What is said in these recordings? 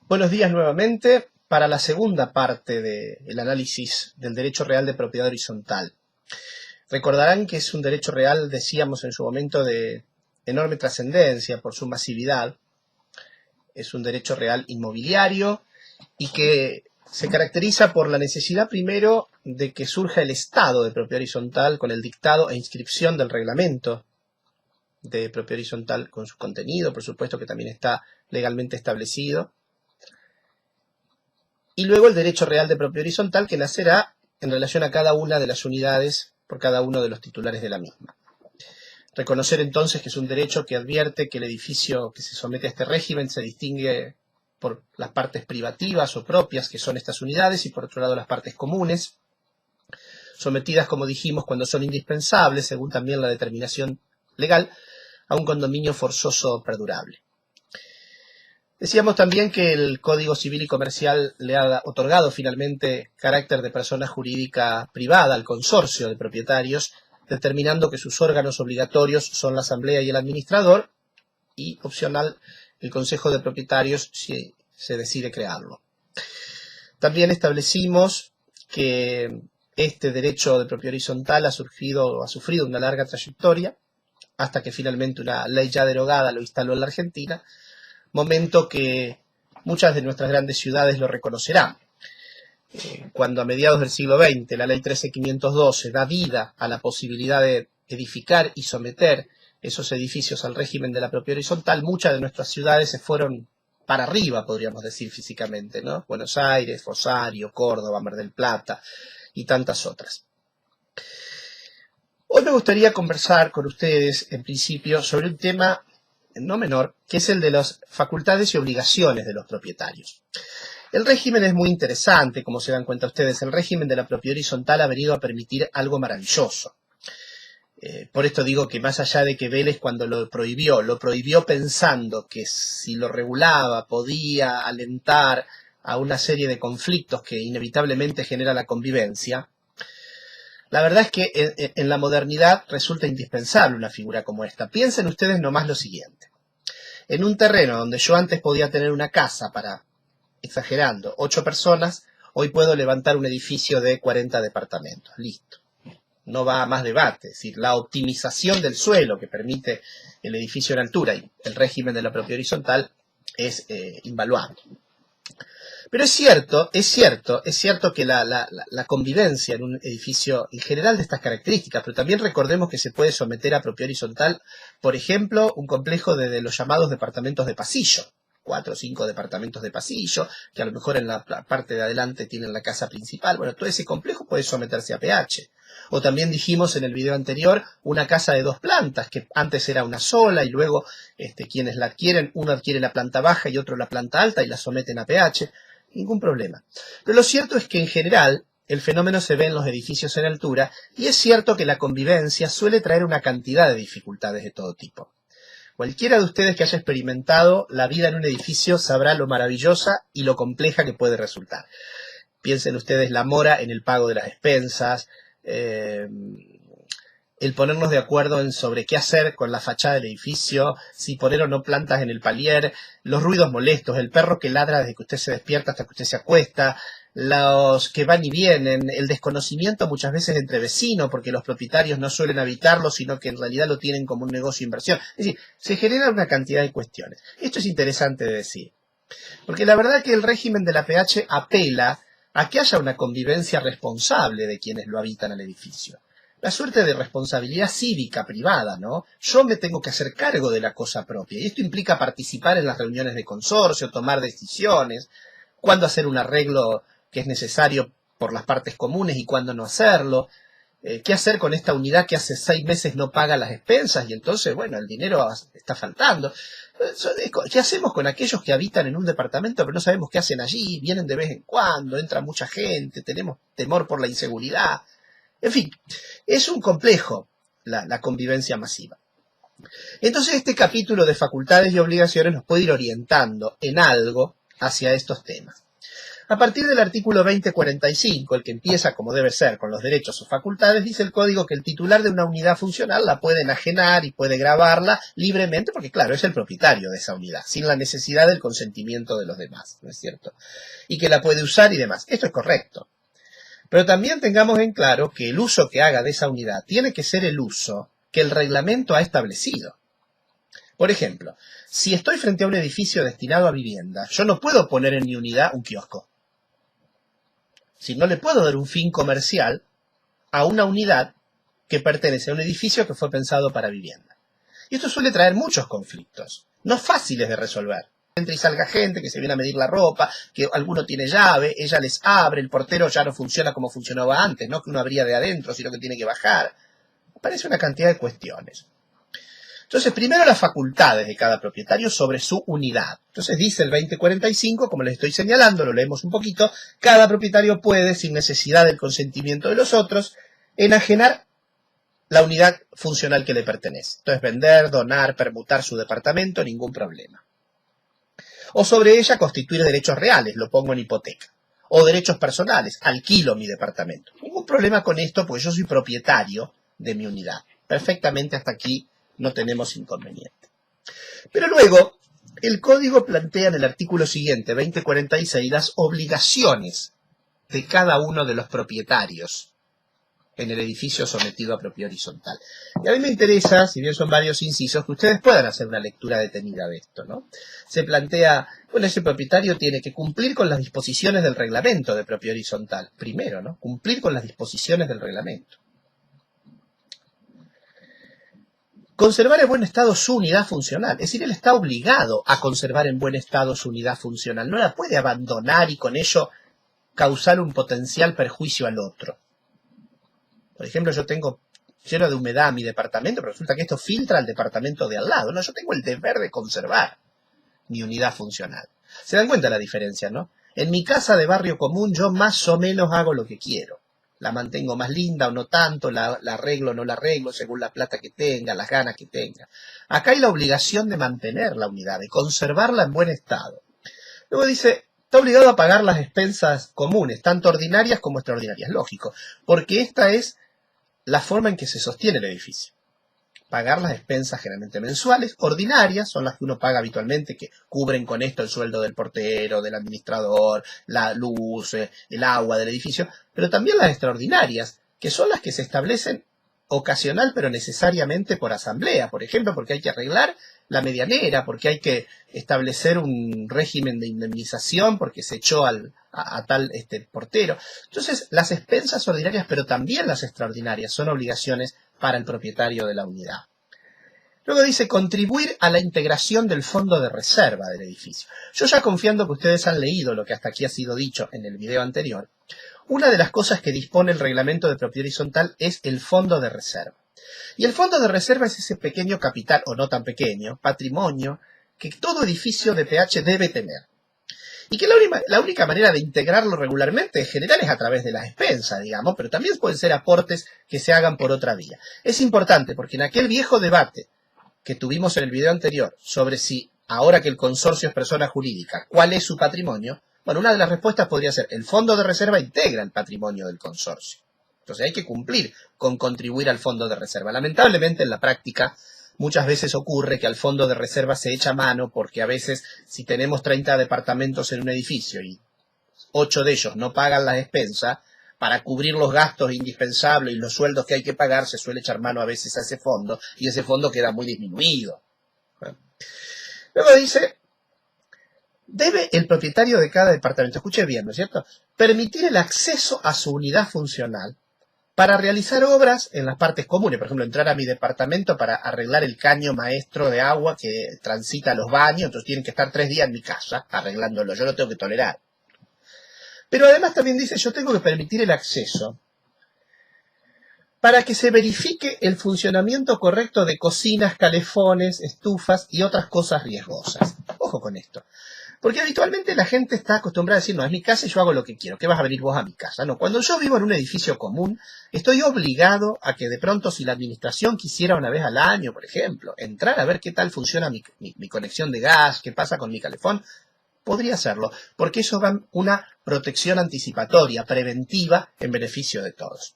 Buenos días nuevamente para la segunda parte del análisis del derecho real de propiedad horizontal. Recordarán que es un derecho real, decíamos en su momento, de enorme trascendencia por su masividad. Es un derecho real inmobiliario y que se caracteriza por la necesidad primero de que surja el estado de propiedad horizontal con el dictado e inscripción del reglamento de propiedad horizontal con su contenido, por supuesto que también está legalmente establecido. Y luego el derecho real de propiedad horizontal que nacerá en relación a cada una de las unidades por cada uno de los titulares de la misma. Reconocer entonces que es un derecho que advierte que el edificio que se somete a este régimen se distingue por las partes privativas o propias, que son estas unidades, y por otro lado las partes comunes, sometidas, como dijimos, cuando son indispensables, según también la determinación legal, a un condominio forzoso perdurable. Decíamos también que el Código Civil y Comercial le ha otorgado finalmente carácter de persona jurídica privada al consorcio de propietarios, determinando que sus órganos obligatorios son la asamblea y el administrador, y opcional el consejo de propietarios si se decide crearlo. También establecimos que este derecho de propiedad horizontal ha sufrido una larga trayectoria, hasta que finalmente una ley ya derogada lo instaló en la Argentina, momento que muchas de nuestras grandes ciudades lo reconocerán. Cuando a mediados del siglo XX la ley 13512 da vida a la posibilidad de edificar y someter esos edificios al régimen de la propiedad horizontal, muchas de nuestras ciudades se fueron para arriba, podríamos decir físicamente, ¿no? Buenos Aires, Rosario, Córdoba, Mar del Plata y tantas otras. Hoy me gustaría conversar con ustedes, en principio, sobre un tema no menor, que es el de las facultades y obligaciones de los propietarios. El régimen es muy interesante, como se dan cuenta ustedes. El régimen de la propiedad horizontal ha venido a permitir algo maravilloso. Por esto digo que más allá de que Vélez cuando lo prohibió pensando que si lo regulaba podía alentar a una serie de conflictos que inevitablemente genera la convivencia. La verdad es que en la modernidad resulta indispensable una figura como esta. Piensen ustedes nomás lo siguiente. En un terreno donde yo antes podía tener una casa para, exagerando, 8 personas, hoy puedo levantar un edificio de 40 departamentos. Listo. No va a más debate. Es decir, la optimización del suelo que permite el edificio en altura y el régimen de la propiedad horizontal es invaluable. Pero es cierto que la convivencia en un edificio en general de estas características, pero también recordemos que se puede someter a propiedad horizontal, por ejemplo, un complejo de los llamados departamentos de pasillo, 4 o 5 departamentos de pasillo, que a lo mejor en la parte de adelante tienen la casa principal. Bueno, todo ese complejo puede someterse a PH. O también dijimos en el video anterior, una casa de 2 plantas, que antes era una sola y luego quienes la adquieren, uno adquiere la planta baja y otro la planta alta y la someten a PH. Ningún problema. Pero lo cierto es que en general el fenómeno se ve en los edificios en altura y es cierto que la convivencia suele traer una cantidad de dificultades de todo tipo. Cualquiera de ustedes que haya experimentado la vida en un edificio sabrá lo maravillosa y lo compleja que puede resultar. Piensen ustedes la mora en el pago de las expensas, el ponernos de acuerdo en sobre qué hacer con la fachada del edificio, si poner o no plantas en el palier, los ruidos molestos, el perro que ladra desde que usted se despierta hasta que usted se acuesta, los que van y vienen, el desconocimiento muchas veces entre vecinos, porque los propietarios no suelen habitarlo, sino que en realidad lo tienen como un negocio de inversión. Es decir, se genera una cantidad de cuestiones. Esto es interesante de decir, porque la verdad es que el régimen de la PH apela a que haya una convivencia responsable de quienes lo habitan al edificio. La suerte de responsabilidad cívica privada, ¿no? Yo me tengo que hacer cargo de la cosa propia, y esto implica participar en las reuniones de consorcio, tomar decisiones, cuándo hacer un arreglo que es necesario por las partes comunes y cuándo no hacerlo, qué hacer con esta unidad que hace 6 meses no paga las expensas y entonces, bueno, el dinero está faltando. ¿Qué hacemos con aquellos que habitan en un departamento pero no sabemos qué hacen allí? Vienen de vez en cuando, entra mucha gente, tenemos temor por la inseguridad. En fin, es un complejo la convivencia masiva. Entonces este capítulo de facultades y obligaciones nos puede ir orientando en algo hacia estos temas. A partir del artículo 2045, el que empieza como debe ser con los derechos o facultades, dice el código que el titular de una unidad funcional la puede enajenar y puede grabarla libremente porque, claro, es el propietario de esa unidad, sin la necesidad del consentimiento de los demás, ¿no es cierto? Y que la puede usar y demás. Esto es correcto. Pero también tengamos en claro que el uso que haga de esa unidad tiene que ser el uso que el reglamento ha establecido. Por ejemplo, si estoy frente a un edificio destinado a vivienda, yo no puedo poner en mi unidad un kiosco. Si no le puedo dar un fin comercial a una unidad que pertenece a un edificio que fue pensado para vivienda. Y esto suele traer muchos conflictos, no fáciles de resolver. Entra y salga gente que se viene a medir la ropa, que alguno tiene llave, ella les abre, el portero ya no funciona como funcionaba antes, no que uno abría de adentro, sino que tiene que bajar. Parece una cantidad de cuestiones. Entonces, primero las facultades de cada propietario sobre su unidad. Entonces dice el 2045, como les estoy señalando, lo leemos un poquito, cada propietario puede, sin necesidad del consentimiento de los otros, enajenar la unidad funcional que le pertenece. Entonces, vender, donar, permutar su departamento, ningún problema. O sobre ella constituir derechos reales, lo pongo en hipoteca. O derechos personales, alquilo mi departamento. Ningún problema con esto, porque yo soy propietario de mi unidad. Perfectamente hasta aquí no tenemos inconveniente. Pero luego, el código plantea en el artículo siguiente, 2046, las obligaciones de cada uno de los propietarios en el edificio sometido a propiedad horizontal. Y a mí me interesa, si bien son varios incisos, que ustedes puedan hacer una lectura detenida de esto, ¿no? Se plantea, bueno, ese propietario tiene que cumplir con las disposiciones del reglamento de propiedad horizontal. Primero, ¿no? Cumplir con las disposiciones del reglamento. Conservar en buen estado su unidad funcional. Es decir, él está obligado a conservar en buen estado su unidad funcional. No la puede abandonar y con ello causar un potencial perjuicio al otro. Por ejemplo, yo tengo lleno de humedad mi departamento, pero resulta que esto filtra al departamento de al lado. No, yo tengo el deber de conservar mi unidad funcional. ¿Se dan cuenta la diferencia, no? En mi casa de barrio común yo más o menos hago lo que quiero. La mantengo más linda o no tanto, la arreglo o no la arreglo, según la plata que tenga, las ganas que tenga. Acá hay la obligación de mantener la unidad, de conservarla en buen estado. Luego dice, está obligado a pagar las expensas comunes, tanto ordinarias como extraordinarias. Lógico, porque esta es la forma en que se sostiene el edificio. Pagar las expensas generalmente mensuales, ordinarias, son las que uno paga habitualmente, que cubren con esto el sueldo del portero, del administrador, la luz, el agua del edificio, pero también las extraordinarias, que son las que se establecen ocasional pero necesariamente por asamblea, por ejemplo, porque hay que arreglar la medianera, porque hay que establecer un régimen de indemnización porque se echó a tal portero. Entonces, las expensas ordinarias, pero también las extraordinarias, son obligaciones para el propietario de la unidad. Luego dice contribuir a la integración del fondo de reserva del edificio. Yo ya confiando que ustedes han leído lo que hasta aquí ha sido dicho en el video anterior, una de las cosas que dispone el reglamento de propiedad horizontal es el fondo de reserva. Y el fondo de reserva es ese pequeño capital, o no tan pequeño, patrimonio, que todo edificio de PH debe tener. Y que la única manera de integrarlo regularmente en general es a través de las expensas, digamos, pero también pueden ser aportes que se hagan por otra vía. Es importante porque en aquel viejo debate que tuvimos en el video anterior sobre si ahora que el consorcio es persona jurídica, ¿cuál es su patrimonio? Bueno, una de las respuestas podría ser el fondo de reserva integra el patrimonio del consorcio. Entonces hay que cumplir con contribuir al fondo de reserva. Lamentablemente en la práctica muchas veces ocurre que al fondo de reserva se echa mano porque a veces si tenemos 30 departamentos en un edificio y 8 de ellos no pagan las expensas, para cubrir los gastos indispensables y los sueldos que hay que pagar se suele echar mano a veces a ese fondo y ese fondo queda muy disminuido. Bueno. Luego dice, debe el propietario de cada departamento, escuche bien, ¿no es cierto?, permitir el acceso a su unidad funcional para realizar obras en las partes comunes, por ejemplo, entrar a mi departamento para arreglar el caño maestro de agua que transita los baños, entonces tienen que estar 3 días en mi casa arreglándolo, yo lo tengo que tolerar. Pero además también dice, yo tengo que permitir el acceso para que se verifique el funcionamiento correcto de cocinas, calefones, estufas y otras cosas riesgosas. Ojo con esto. Porque habitualmente la gente está acostumbrada a decir, no, es mi casa y yo hago lo que quiero, ¿qué vas a venir vos a mi casa? No, cuando yo vivo en un edificio común, estoy obligado a que de pronto si la administración quisiera una vez al año, por ejemplo, entrar a ver qué tal funciona mi conexión de gas, qué pasa con mi calefón, Podría hacerlo, porque eso va en una protección anticipatoria, preventiva, en beneficio de todos.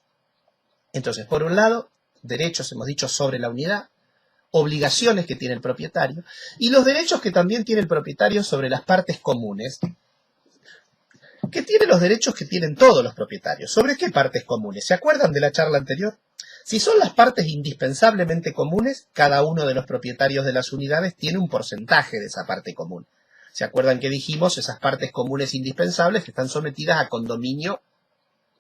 Entonces, por un lado, derechos, hemos dicho, sobre la unidad, obligaciones que tiene el propietario, y los derechos que también tiene el propietario sobre las partes comunes, que tiene los derechos que tienen todos los propietarios. ¿Sobre qué partes comunes? ¿Se acuerdan de la charla anterior? Si son las partes indispensablemente comunes, cada uno de los propietarios de las unidades tiene un porcentaje de esa parte común. ¿Se acuerdan que dijimos esas partes comunes indispensables que están sometidas a condominio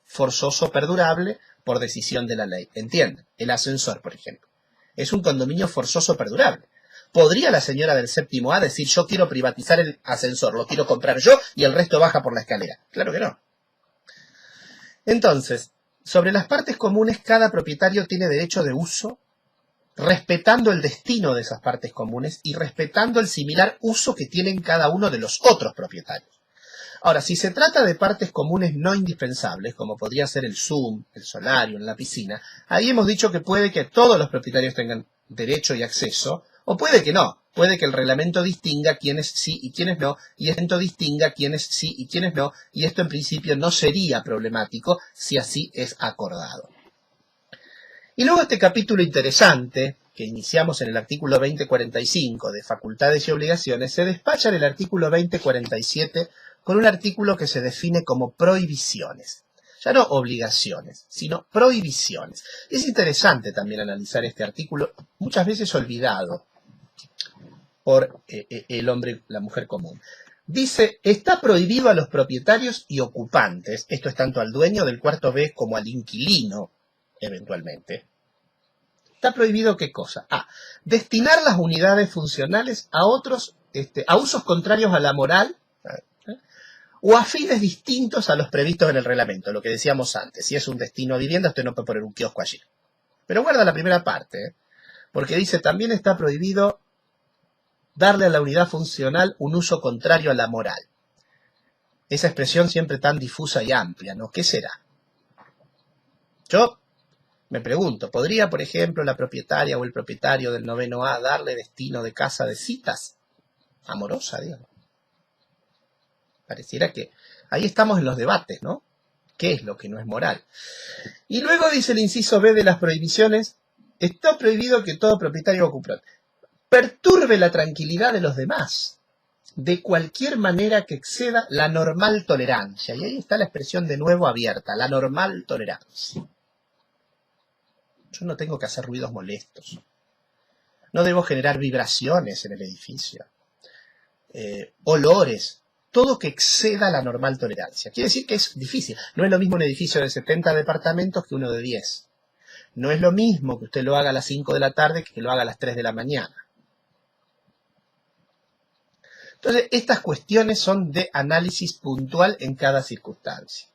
forzoso perdurable por decisión de la ley? ¿Entienden? El ascensor, por ejemplo. Es un condominio forzoso perdurable. ¿Podría la señora del séptimo A decir yo quiero privatizar el ascensor, lo quiero comprar yo y el resto baja por la escalera? Claro que no. Entonces, sobre las partes comunes, cada propietario tiene derecho de uso, respetando el destino de esas partes comunes y respetando el similar uso que tienen cada uno de los otros propietarios. Ahora, si se trata de partes comunes no indispensables, como podría ser el Zoom, el solario, en la piscina, ahí hemos dicho que puede que todos los propietarios tengan derecho y acceso, o puede que no. Puede que el reglamento distinga quiénes sí y quiénes no, y el reglamento distinga quiénes sí y quiénes no, y esto en principio no sería problemático si así es acordado. Y luego este capítulo interesante, que iniciamos en el artículo 2045 de facultades y obligaciones, se despacha en el artículo 2047 con un artículo que se define como prohibiciones. Ya no obligaciones, sino prohibiciones. Es interesante también analizar este artículo, muchas veces olvidado por el hombre, la mujer común. Dice, está prohibido a los propietarios y ocupantes, esto es tanto al dueño del cuarto B como al inquilino, eventualmente. ¿Está prohibido qué cosa? Destinar las unidades funcionales a otros, a usos contrarios a la moral, o a fines distintos a los previstos en el reglamento, lo que decíamos antes. Si es un destino a vivienda, usted no puede poner un kiosco allí. Pero guarda la primera parte, porque dice, también está prohibido darle a la unidad funcional un uso contrario a la moral. Esa expresión siempre tan difusa y amplia, ¿no? ¿Qué será? Yo me pregunto, ¿podría, por ejemplo, la propietaria o el propietario del noveno A darle destino de casa de citas? Amorosa, digamos. Pareciera que ahí estamos en los debates, ¿no? ¿Qué es lo que no es moral? Y luego dice el inciso B de las prohibiciones, está prohibido que todo propietario o ocupante perturbe la tranquilidad de los demás, de cualquier manera que exceda la normal tolerancia. Y ahí está la expresión de nuevo abierta, la normal tolerancia. Yo no tengo que hacer ruidos molestos. No debo generar vibraciones en el edificio. Olores. Todo que exceda la normal tolerancia. Quiere decir que es difícil. No es lo mismo un edificio de 70 departamentos que uno de 10. No es lo mismo que usted lo haga a las 5 de la tarde que lo haga a las 3 de la mañana. Entonces, estas cuestiones son de análisis puntual en cada circunstancia.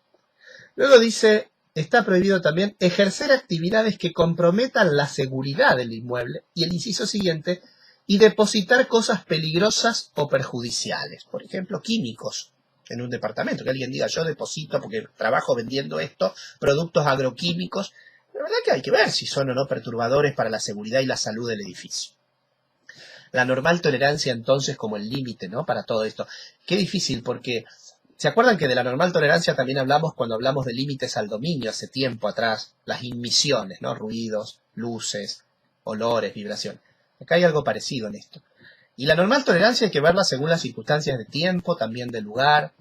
Luego dice, está prohibido también ejercer actividades que comprometan la seguridad del inmueble. Y el inciso siguiente, y depositar cosas peligrosas o perjudiciales. Por ejemplo, químicos en un departamento. Que alguien diga, yo deposito porque trabajo vendiendo esto, productos agroquímicos. La verdad que hay que ver si son o no perturbadores para la seguridad y la salud del edificio. La normal tolerancia entonces como el límite, ¿no? Para todo esto. Qué difícil porque, ¿se acuerdan que de la normal tolerancia también hablamos cuando hablamos de límites al dominio hace tiempo atrás? Las inmisiones, ¿no? Ruidos, luces, olores, vibración. Acá hay algo parecido en esto. Y la normal tolerancia hay que verla según las circunstancias de tiempo, también de lugar,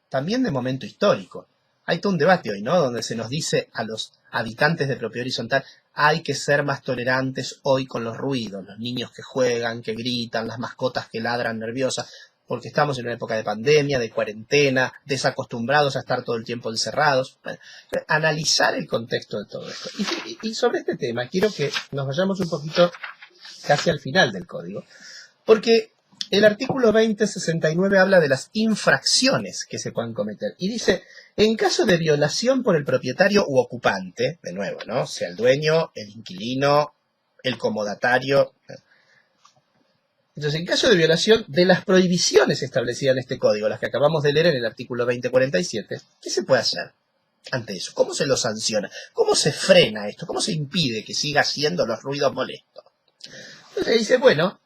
también de momento histórico. Hay todo un debate hoy, ¿no? Donde se nos dice a los habitantes de propiedad horizontal, hay que ser más tolerantes hoy con los ruidos, los niños que juegan, que gritan, las mascotas que ladran nerviosas, porque estamos en una época de pandemia, de cuarentena, desacostumbrados a estar todo el tiempo encerrados. Bueno, analizar el contexto de todo esto. Y sobre este tema quiero que nos vayamos un poquito casi al final del código, porque el artículo 2069 habla de las infracciones que se puedan cometer y dice, en caso de violación por el propietario u ocupante, de nuevo, ¿no? Sea el dueño, el inquilino, el comodatario. Entonces, en caso de violación de las prohibiciones establecidas en este código, las que acabamos de leer en el artículo 2047, ¿qué se puede hacer ante eso? ¿Cómo se lo sanciona? ¿Cómo se frena esto? ¿Cómo se impide que siga haciendo los ruidos molestos? Entonces dice, bueno,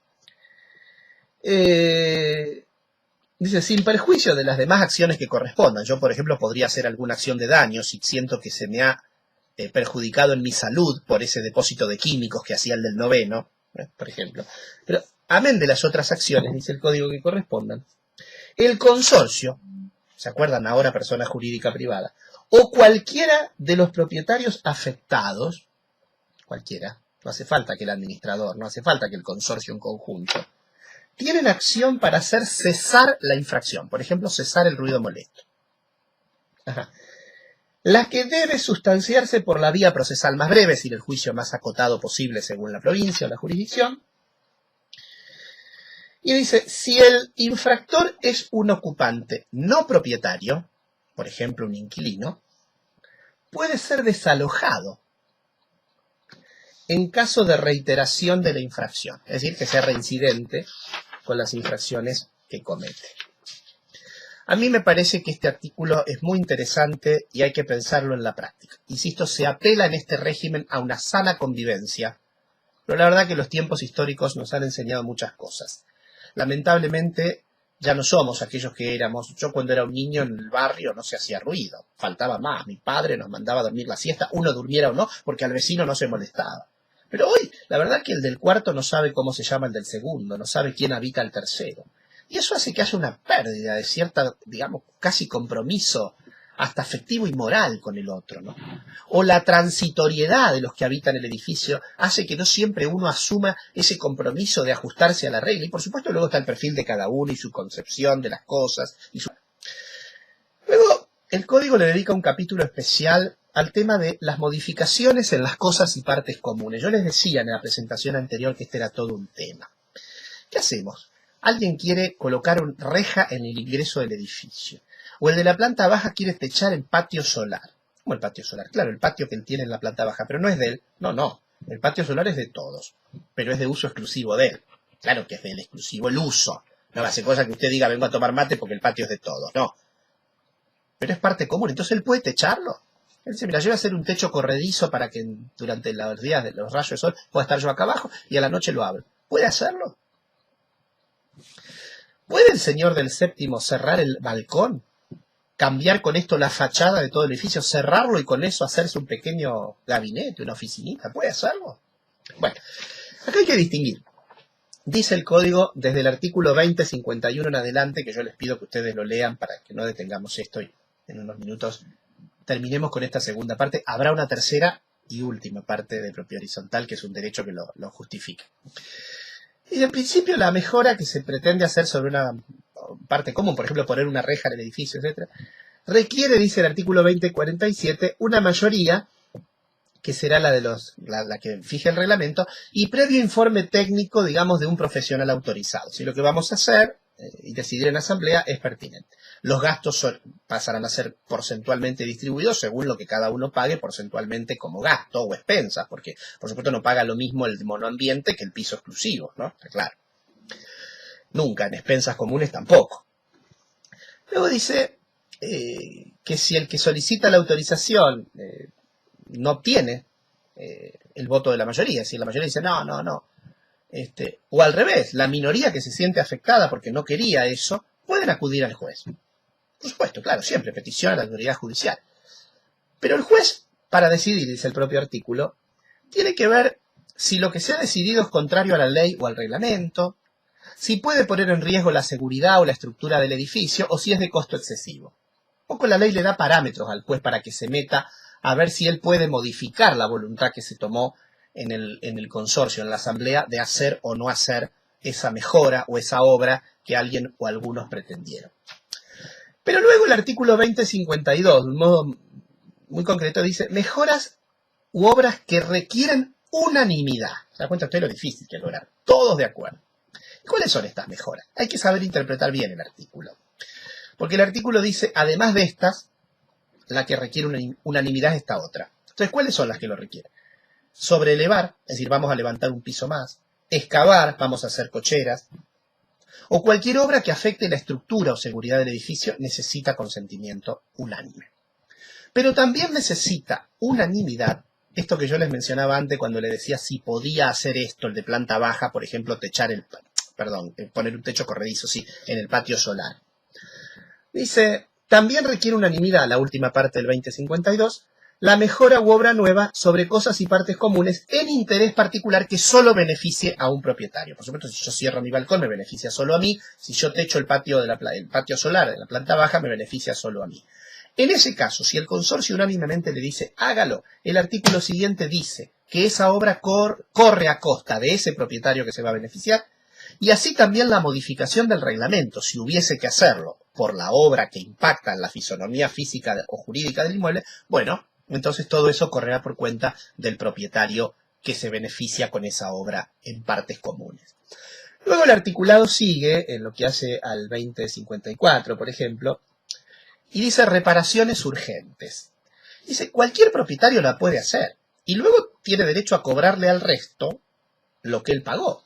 Dice, sin perjuicio de las demás acciones que correspondan. Yo, por ejemplo, podría hacer alguna acción de daño si siento que se me ha perjudicado en mi salud por ese depósito de químicos que hacía el del noveno, por ejemplo. Pero, amén de las otras acciones, dice el código, que correspondan, el consorcio, ¿se acuerdan ahora persona jurídica privada? O cualquiera de los propietarios afectados, cualquiera, no hace falta que el administrador, no hace falta que el consorcio en conjunto, tienen acción para hacer cesar la infracción, por ejemplo, cesar el ruido molesto. Ajá. La que debe sustanciarse por la vía procesal más breve, es decir, el juicio más acotado posible según la provincia o la jurisdicción. Y dice, si el infractor es un ocupante no propietario, por ejemplo, un inquilino, puede ser desalojado en caso de reiteración de la infracción, es decir, que sea reincidente con las infracciones que comete. A mí me parece que este artículo es muy interesante y hay que pensarlo en la práctica. Insisto, se apela en este régimen a una sana convivencia, pero la verdad que los tiempos históricos nos han enseñado muchas cosas. Lamentablemente ya no somos aquellos que éramos. Yo cuando era un niño en el barrio no se hacía ruido, faltaba más. Mi padre nos mandaba a dormir la siesta, uno durmiera o no, porque al vecino no se molestaba. Pero hoy, la verdad que el del cuarto no sabe cómo se llama el del segundo, no sabe quién habita el tercero. Y eso hace que haya una pérdida de cierta, digamos, casi compromiso, hasta afectivo y moral con el otro, ¿no? O la transitoriedad de los que habitan el edificio hace que no siempre uno asuma ese compromiso de ajustarse a la regla. Y por supuesto luego está el perfil de cada uno y su concepción de las cosas. Luego, el código le dedica un capítulo especial al tema de las modificaciones en las cosas y partes comunes. Yo les decía en la presentación anterior que este era todo un tema. ¿Qué hacemos? Alguien quiere colocar una reja en el ingreso del edificio. O el de la planta baja quiere techar el patio solar. ¿Cómo el patio solar? Claro, el patio que él tiene en la planta baja, pero no es de él. No. El patio solar es de todos, pero es de uso exclusivo de él. Claro que es de él exclusivo el uso. No va a ser cosa que usted diga, vengo a tomar mate porque el patio es de todos. No. Pero es parte común, entonces él puede techarlo. Él dice, mira, yo voy a hacer un techo corredizo para que durante los días de los rayos de sol pueda estar yo acá abajo y a la noche lo abro. ¿Puede hacerlo? ¿Puede el señor del séptimo cerrar el balcón? Cambiar con esto la fachada de todo el edificio, cerrarlo y con eso hacerse un pequeño gabinete, una oficinita. ¿Puede hacerlo? Bueno, acá hay que distinguir. Dice el código desde el artículo 2051 en adelante, que yo les pido que ustedes lo lean para que no detengamos esto y en unos minutos terminemos con esta segunda parte. Habrá una tercera y última parte de propiedad horizontal, que es un derecho que lo justifica. Y en principio la mejora que se pretende hacer sobre una parte común, por ejemplo poner una reja en el edificio, etc., requiere, dice el artículo 2047, una mayoría, que será la de la que fije el reglamento, y previo informe técnico, digamos, de un profesional autorizado. Si lo que vamos a hacer y decidir en asamblea es pertinente. Los gastos pasarán a ser porcentualmente distribuidos según lo que cada uno pague porcentualmente como gasto o expensas, porque por supuesto no paga lo mismo el monoambiente que el piso exclusivo, ¿no? Está claro. Nunca, en expensas comunes tampoco. Luego dice que si el que solicita la autorización no obtiene el voto de la mayoría, si la mayoría dice no, o al revés, la minoría que se siente afectada porque no quería eso, pueden acudir al juez. Por supuesto, claro, siempre petición a la autoridad judicial. Pero el juez, para decidir, dice el propio artículo, tiene que ver si lo que se ha decidido es contrario a la ley o al reglamento, si puede poner en riesgo la seguridad o la estructura del edificio, o si es de costo excesivo. Un poco la ley le da parámetros al juez para que se meta a ver si él puede modificar la voluntad que se tomó en el consorcio, en la asamblea, de hacer o no hacer esa mejora o esa obra que alguien o algunos pretendieron. Pero luego el artículo 2052, de un modo muy concreto, dice mejoras u obras que requieren unanimidad. ¿Se da cuenta usted lo difícil que es lograr? Todos de acuerdo. ¿Y cuáles son estas mejoras? Hay que saber interpretar bien el artículo. Porque el artículo dice, además de estas, la que requiere una unanimidad es esta otra. Entonces, ¿cuáles son las que lo requieren? Sobreelevar, es decir, vamos a levantar un piso más. Excavar, vamos a hacer cocheras. O cualquier obra que afecte la estructura o seguridad del edificio necesita consentimiento unánime. Pero también necesita unanimidad, esto que yo les mencionaba antes cuando le decía si podía hacer esto, el de planta baja, por ejemplo, poner un techo corredizo, sí, en el patio solar. Dice, también requiere unanimidad, la última parte del 2052, la mejora u obra nueva sobre cosas y partes comunes en interés particular que solo beneficie a un propietario. Por supuesto, si yo cierro mi balcón, me beneficia solo a mí. Si yo techo el patio solar de la planta baja, me beneficia solo a mí. En ese caso, si el consorcio unánimemente le dice, hágalo, el artículo siguiente dice que esa obra corre a costa de ese propietario que se va a beneficiar, y así también la modificación del reglamento, si hubiese que hacerlo por la obra que impacta en la fisonomía física o jurídica del inmueble, bueno, entonces todo eso correrá por cuenta del propietario que se beneficia con esa obra en partes comunes. Luego el articulado sigue en lo que hace al 2054, por ejemplo, y dice reparaciones urgentes. Dice, cualquier propietario la puede hacer y luego tiene derecho a cobrarle al resto lo que él pagó.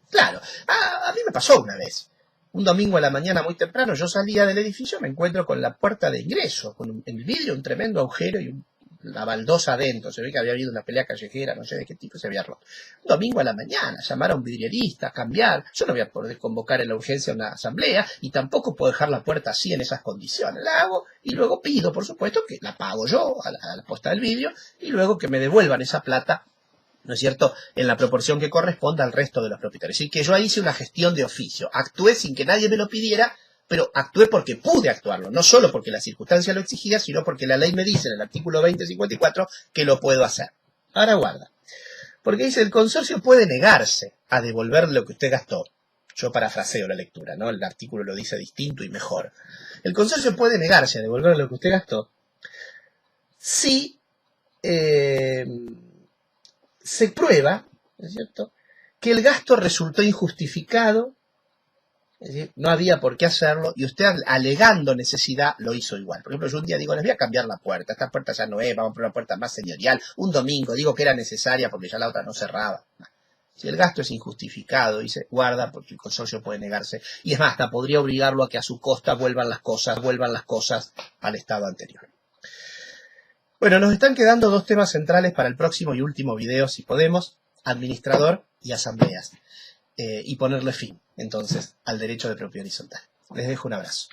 Claro, a mí me pasó una vez. Un domingo a la mañana muy temprano yo salía del edificio, me encuentro con la puerta de ingreso, con en el vidrio un tremendo agujero y una baldosa adentro. Se ve que había habido una pelea callejera, no sé de qué tipo, se había roto. Un domingo a la mañana, llamar a un vidrierista, cambiar. Yo no voy a poder convocar en la urgencia una asamblea y tampoco puedo dejar la puerta así en esas condiciones. La hago y luego pido, por supuesto, que la pago yo a la posta del vidrio y luego que me devuelvan esa plata, ¿no es cierto?, en la proporción que corresponda al resto de los propietarios. Es decir, que yo ahí hice una gestión de oficio. Actué sin que nadie me lo pidiera, pero actué porque pude actuarlo. No solo porque la circunstancia lo exigía, sino porque la ley me dice en el artículo 2054 que lo puedo hacer. Ahora guarda. Porque dice, el consorcio puede negarse a devolver lo que usted gastó. Yo parafraseo la lectura, ¿no? El artículo lo dice distinto y mejor. El consorcio puede negarse a devolver lo que usted gastó si se prueba, ¿no es cierto?, que el gasto resultó injustificado, es decir, no había por qué hacerlo, y usted alegando necesidad lo hizo igual. Por ejemplo, yo un día digo, les voy a cambiar la puerta, esta puerta ya no es, vamos a poner una puerta más señorial. Un domingo digo que era necesaria porque ya la otra no cerraba. Si el gasto es injustificado y se guarda porque el consorcio puede negarse, y es más, hasta podría obligarlo a que a su costa vuelvan las cosas al estado anterior. Bueno, nos están quedando dos temas centrales para el próximo y último video, si podemos, administrador y asambleas, y ponerle fin, entonces, al derecho de propiedad horizontal. Les dejo un abrazo.